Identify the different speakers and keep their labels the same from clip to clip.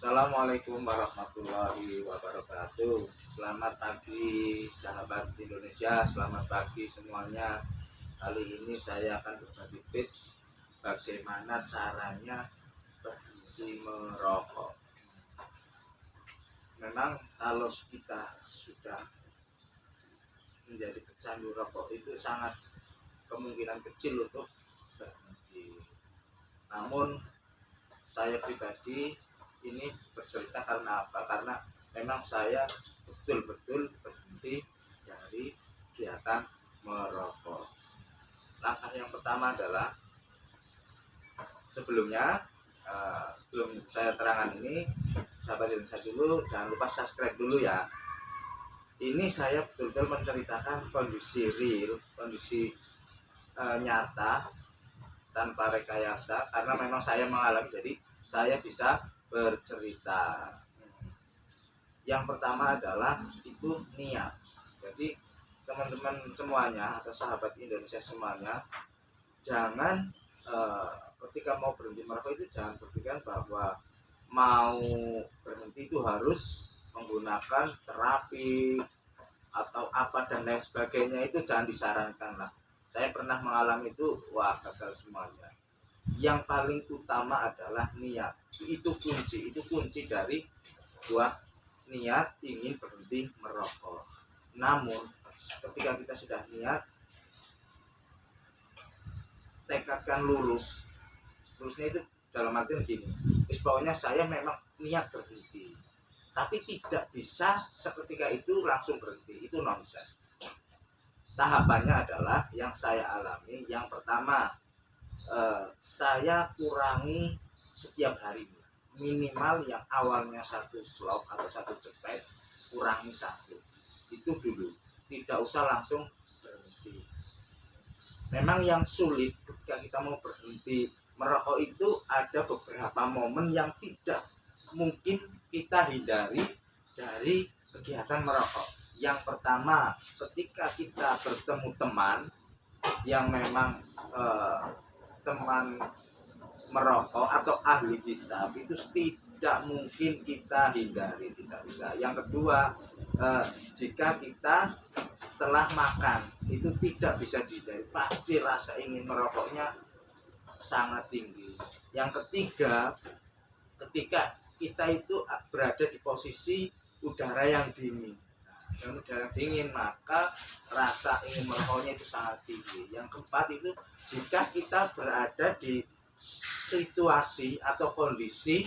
Speaker 1: Assalamualaikum warahmatullahi wabarakatuh. Selamat pagi sahabat Indonesia, selamat pagi semuanya. Kali ini saya akan berbagi tips bagaimana caranya berhenti merokok. Memang kalau kita sudah menjadi pecandu rokok itu sangat kemungkinan kecil untuk berhenti. Namun saya pribadi ini bercerita karena apa? Karena memang saya betul-betul berhenti dari kegiatan merokok. Langkah yang pertama adalah sebelum saya terangkan ini, sahabat Indonesia dulu jangan lupa subscribe dulu ya. Ini saya betul-betul menceritakan kondisi real, kondisi nyata tanpa rekayasa, karena memang saya mengalami, jadi saya bisa bercerita. Yang pertama adalah itu niat. Jadi teman-teman semuanya atau sahabat Indonesia semuanya, jangan ketika mau berhenti merokok itu jangan berpikiran bahwa mau berhenti itu harus menggunakan terapi atau apa dan lain sebagainya. Itu jangan disarankan lah. Saya pernah mengalami itu, wah gagal semuanya. Yang paling utama adalah niat. Itu kunci dari sebuah niat ingin berhenti merokok. Namun ketika kita sudah niat, tekadkan lulusnya itu dalam artian gini, pokoknya saya memang niat berhenti, tapi tidak bisa seketika itu langsung berhenti, itu nonsens. Tahapannya adalah yang saya alami. Yang pertama, saya kurangi setiap hari, minimal yang awalnya satu slop atau satu cepet, kurangi satu. Itu dulu, tidak usah langsung berhenti. Memang yang sulit ketika kita mau berhenti merokok itu ada beberapa momen yang tidak mungkin kita hindari dari kegiatan merokok. Yang pertama, ketika kita bertemu teman yang memang teman merokok atau ahli hisab, itu tidak mungkin kita hindari, tidak bisa. Yang kedua, jika kita setelah makan itu tidak bisa dihindari, pasti rasa ingin merokoknya sangat tinggi. Yang ketiga, ketika kita itu berada di posisi udara yang dingin, dan udara dingin, maka rasa ingin merokoknya itu sangat tinggi. Yang keempat itu jika kita berada di situasi atau kondisi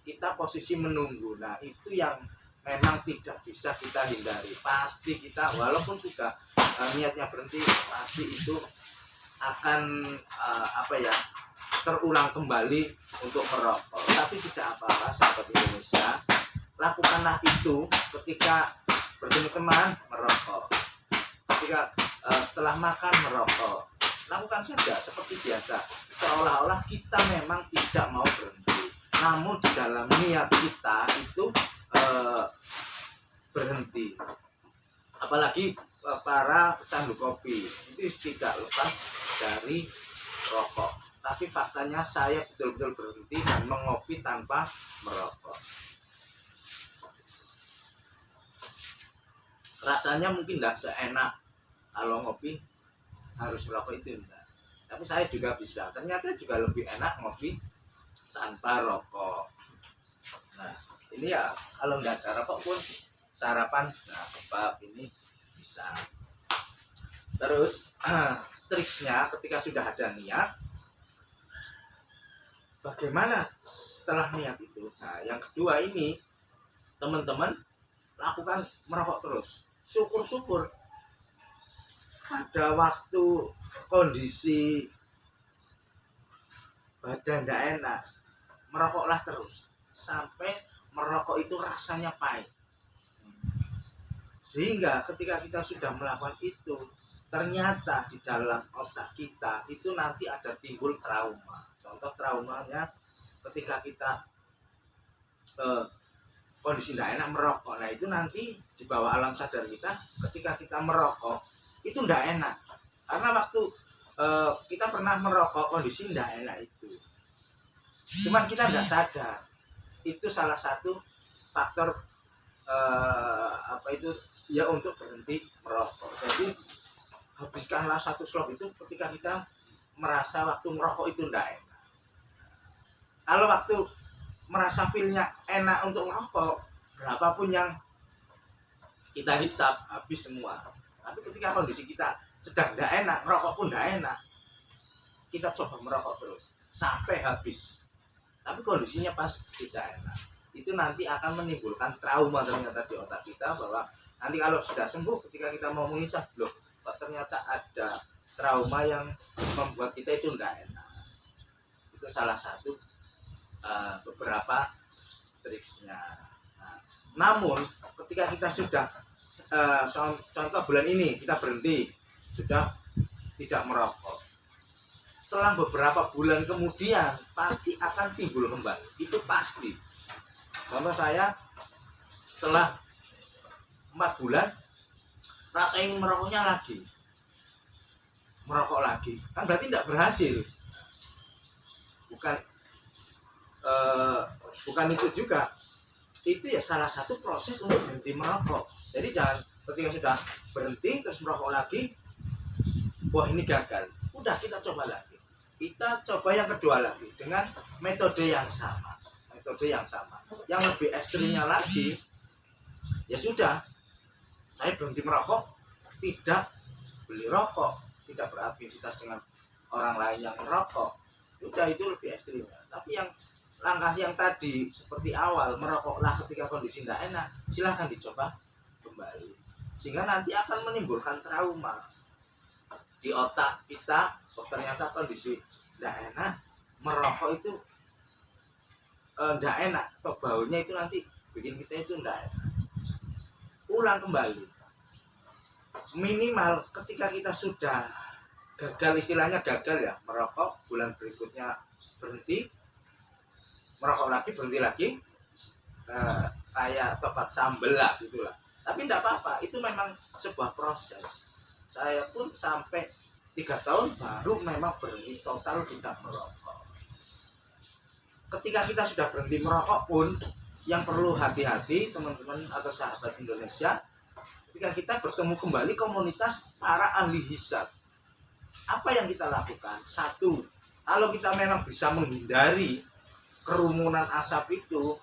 Speaker 1: kita posisi menunggu, nah itu yang memang tidak bisa kita hindari. Pasti kita walaupun sudah niatnya berhenti, pasti itu akan terulang kembali untuk merokok. Tapi tidak apa-apa sahabat Indonesia, lakukanlah itu ketika bertemu teman merokok, ketika setelah makan merokok, lakukan saja seperti biasa, seolah-olah kita memang tidak mau berhenti, namun di dalam niat kita itu berhenti. Apalagi para pecandu kopi itu tidak lepas dari rokok, tapi faktanya saya betul-betul berhenti dan mengopi tanpa merokok. Rasanya mungkin tidak seenak kalau ngopi harus merokok, itu enggak. Tapi saya juga bisa, ternyata juga lebih enak ngopi tanpa rokok. Nah ini ya, kalau nggak ada rokok pun sarapan, nah kebab ini bisa. Terus triksnya ketika sudah ada niat, bagaimana setelah niat itu? Nah yang kedua ini, teman-teman lakukan merokok terus. Syukur-syukur pada waktu kondisi badan tidak enak, merokoklah terus sampai merokok itu rasanya pahit. Sehingga ketika kita sudah melakukan itu, ternyata di dalam otak kita itu nanti ada timbul trauma. Contoh traumanya ketika kita kondisi tidak enak merokok, nah itu nanti di bawah alam sadar kita, ketika kita merokok itu tidak enak, karena waktu kita pernah merokok kondisi tidak enak itu, cuman kita tidak sadar. itu salah satu faktor apa itu ya untuk berhenti merokok. Jadi habiskanlah satu slop itu ketika kita merasa waktu merokok itu enggak enak. Kalau waktu merasa feelnya enak untuk merokok, berapapun yang kita hisap habis semua. Tapi ketika kondisi kita sedang enggak enak, merokok pun enggak enak, kita coba merokok terus sampai habis. Tapi kondisinya pas tidak enak, itu nanti akan menimbulkan trauma ternyata di otak kita, bahwa nanti kalau sudah sembuh ketika kita mau menghisap, loh kok ternyata ada trauma yang membuat kita itu enggak enak. Itu salah satu beberapa triksnya. Nah, namun ketika kita sudah contoh bulan ini kita berhenti, sudah tidak merokok, selang beberapa bulan kemudian pasti akan timbul kembali, itu pasti. Contoh saya, setelah 4 bulan rasa ingin merokoknya lagi, merokok lagi, kan berarti tidak berhasil. Bukan itu juga, itu ya salah satu proses untuk berhenti merokok. Jadi jangan ketika sudah berhenti terus merokok lagi, wah ini gagal, udah kita coba lagi, kita coba yang kedua lagi dengan metode yang sama, yang lebih ekstrimnya lagi. Ya sudah, saya berhenti merokok, tidak beli rokok, tidak beraktivitas dengan orang lain yang merokok, udah itu lebih ekstrimnya. Tapi yang langkah yang tadi seperti awal, merokoklah ketika kondisi tidak enak, silahkan dicoba kembali, sehingga nanti akan menimbulkan trauma di otak kita. Oh, ternyata kondisi tidak enak, merokok itu tidak enak, baunya itu nanti bikin kita itu tidak enak. Ulang kembali, minimal ketika kita sudah gagal, istilahnya gagal ya merokok, bulan berikutnya berhenti merokok lagi, berhenti lagi, kayak tempat sambel lah gitulah. Tapi tidak apa-apa, itu memang sebuah proses. Saya pun sampai 3 tahun baru memang berhenti total tidak merokok. Ketika kita sudah berhenti merokok pun, yang perlu hati-hati teman-teman atau sahabat Indonesia, ketika kita bertemu kembali komunitas para ahli hisap, apa yang kita lakukan? Satu, kalau kita memang bisa menghindari kerumunan asap itu,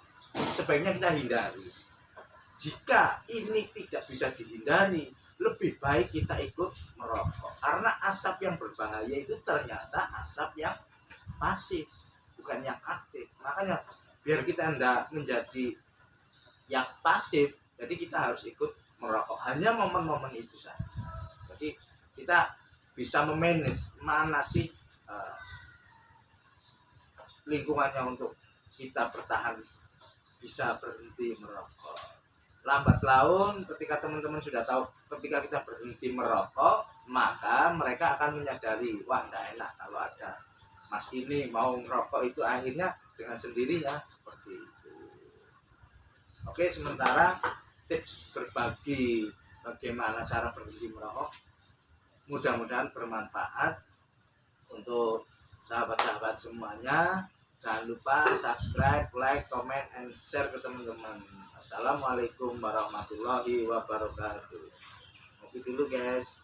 Speaker 1: sebaiknya kita hindari. Jika ini tidak bisa dihindari, lebih baik kita ikut merokok, karena asap yang berbahaya itu ternyata asap yang pasif, bukan yang aktif. Makanya biar kita tidak menjadi yang pasif, jadi kita harus ikut merokok hanya momen-momen itu saja. Jadi kita bisa memanage mana sih lingkungannya untuk kita bertahan bisa berhenti merokok. Lambat laun ketika teman-teman sudah tahu ketika kita berhenti merokok, maka mereka akan menyadari, wah enggak enak kalau ada mas ini mau merokok, itu akhirnya dengan sendirinya seperti itu. Oke, sementara tips berbagi bagaimana cara berhenti merokok mudah-mudahan bermanfaat untuk sahabat-sahabat semuanya. Jangan lupa subscribe, like, comment, and share ke teman-teman. Assalamualaikum warahmatullahi wabarakatuh. Oke dulu guys.